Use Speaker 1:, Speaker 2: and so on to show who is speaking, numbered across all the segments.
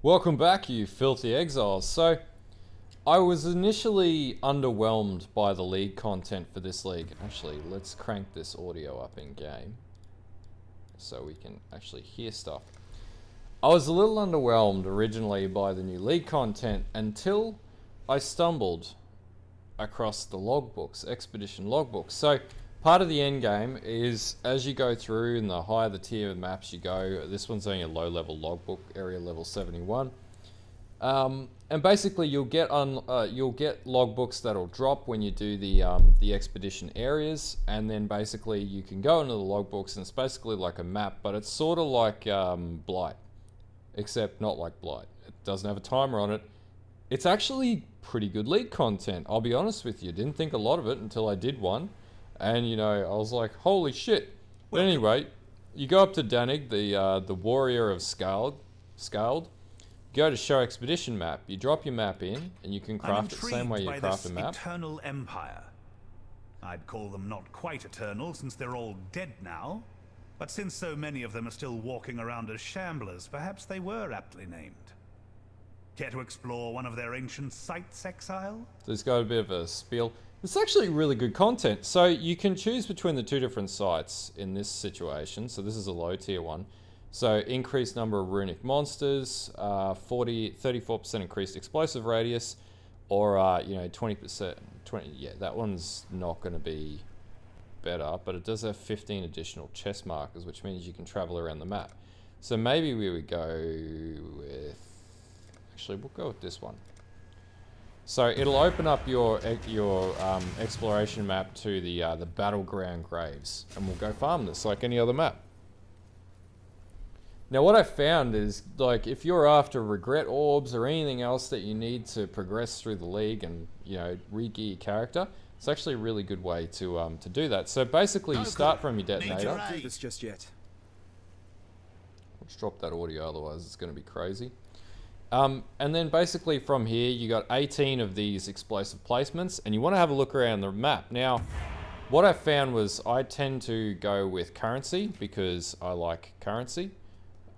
Speaker 1: Welcome back, you filthy exiles. So, I was initially underwhelmed by the league content for this league. Actually, let's crank this audio up in game so we can actually hear stuff. I was a little underwhelmed originally by the new league content until I stumbled across the logbooks, expedition logbooks. So, part of the end game is as you go through, and the higher the tier of maps you go, this one's only a low level logbook, area level 71. And basically you'll get logbooks that'll drop when you do the expedition areas, and then basically you can go into the logbooks and it's basically like a map, but it's sort of like Blight, except not like Blight. It doesn't have a timer on it. It's actually pretty good league content, I'll be honest with you. Didn't think a lot of it until I did one. And, you know, I was like, holy shit. But anyway, you go up to Danig, the warrior of Scald. Go to show expedition map. You drop your map in, and you can craft it the same way you craft a map.
Speaker 2: Eternal empire. I'd call them not quite eternal, since they're all dead now. But since so many of them are still walking around as shamblers, perhaps they were aptly named. Care to explore one of their ancient sites, Exile?
Speaker 1: There's got a bit of a spiel. It's actually really good content. So you can choose between the two different sites in this situation. So this is a low tier one. So increased number of runic monsters, 34% increased explosive radius, or 20%. Yeah, that one's not going to be better, but it does have 15 additional chest markers, which means you can travel around the map. So maybe we would go with. Actually, we'll go with this one. So it'll open up your exploration map to the battleground graves, and we'll go farm this like any other map. Now what I found is, like, if you're after regret orbs or anything else that you need to progress through the league and, you know, re-gear your character, it's actually a really good way to do that. So basically you start from your detonator.
Speaker 3: Don't do this just yet.
Speaker 1: Let's drop that audio, otherwise it's going to be crazy. And then basically from here you got 18 of these explosive placements, and you want to have a look around the map. Now what I found was I tend to go with currency because I like currency.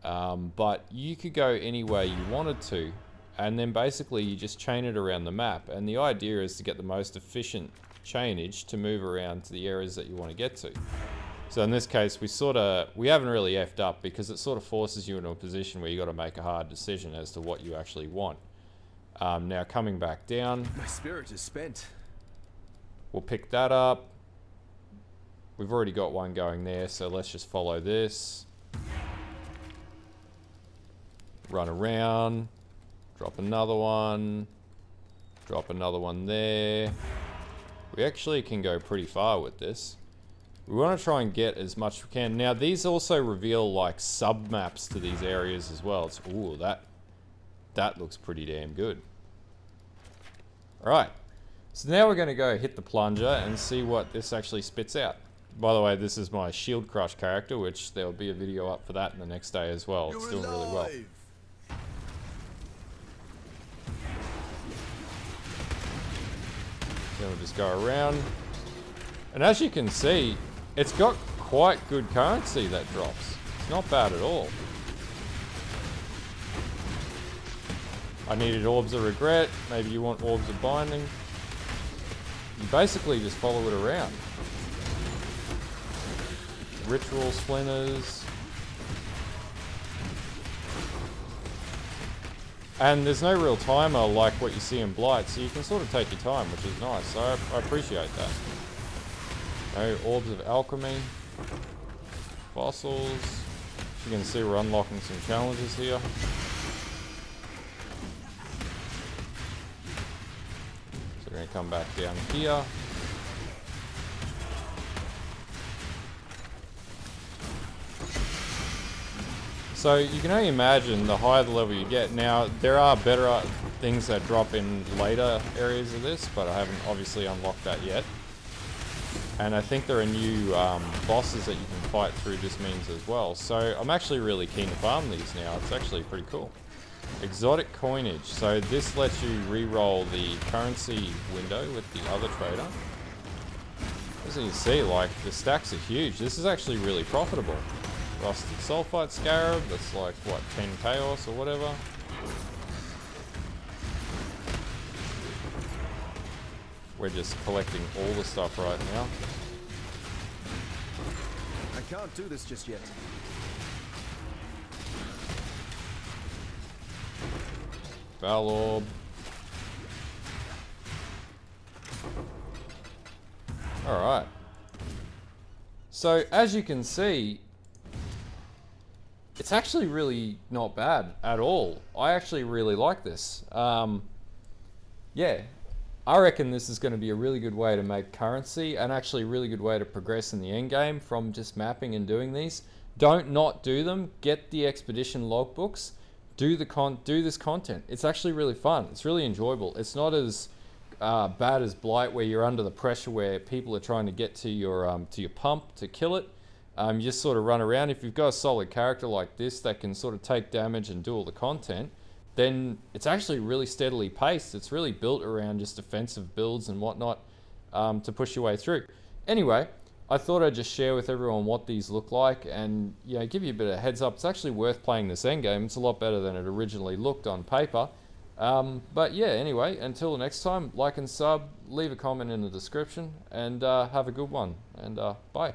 Speaker 1: But you could go any way you wanted to, and then basically you just chain it around the map, and the idea is to get the most efficient chainage to move around to the areas that you want to get to. So in this case we haven't really effed up, because it sort of forces you into a position where you got to make a hard decision as to what you actually want. Now coming back down,
Speaker 3: My spirit is spent.
Speaker 1: we'll pick that up. We've already got one going there, so let's just follow this. Run around, drop another one there. We actually can go pretty far with this. We want to try and get as much as we can. Now these also reveal like sub maps to these areas as well. It's, ooh, that looks pretty damn good. Alright, so now we're going to go hit the plunger and see what this actually spits out. By the way, this is my shield crush character, which there'll be a video up for that in the next day as well. It's doing really well. Then we'll just go around, and as you can see, it's got quite good currency that drops. It's not bad at all. I needed orbs of regret. Maybe you want orbs of binding. You basically just follow it around. Ritual splinters. And there's no real timer like what you see in Blight, so you can sort of take your time, which is nice. So I appreciate that. No orbs of alchemy. Fossils. You can see we're unlocking some challenges here. So we're going to come back down here. So you can only imagine the higher the level you get. Now, there are better things that drop in later areas of this, but I haven't obviously unlocked that yet. And I think there are new bosses that you can fight through this means as well. So I'm actually really keen to farm these now. It's actually pretty cool. Exotic coinage. So this lets you re-roll the currency window with the other trader. As you can see, like, the stacks are huge. This is actually really profitable. Rusted Sulfite Scarab, that's like, what, 10 Chaos or whatever. We're just collecting all the stuff right now.
Speaker 3: I can't do this just yet.
Speaker 1: Valorb. Alright. So, as you can see, it's actually really not bad at all. I actually really like this. Yeah, I reckon this is going to be a really good way to make currency and actually a really good way to progress in the end game from just mapping and doing these. Don't not do them. Get the expedition logbooks. Do this content. It's actually really fun. It's really enjoyable. It's not as bad as Blight, where you're under the pressure where people are trying to get to your pump to kill it. You just sort of run around. If you've got a solid character like this that can sort of take damage and do all the content, then it's actually really steadily paced. It's really built around just defensive builds and whatnot to push your way through. Anyway, I thought I'd just share with everyone what these look like and give you a bit of a heads up. It's actually worth playing this endgame. It's a lot better than it originally looked on paper. But yeah, anyway, until next time, like and sub, leave a comment in the description, and have a good one, and bye.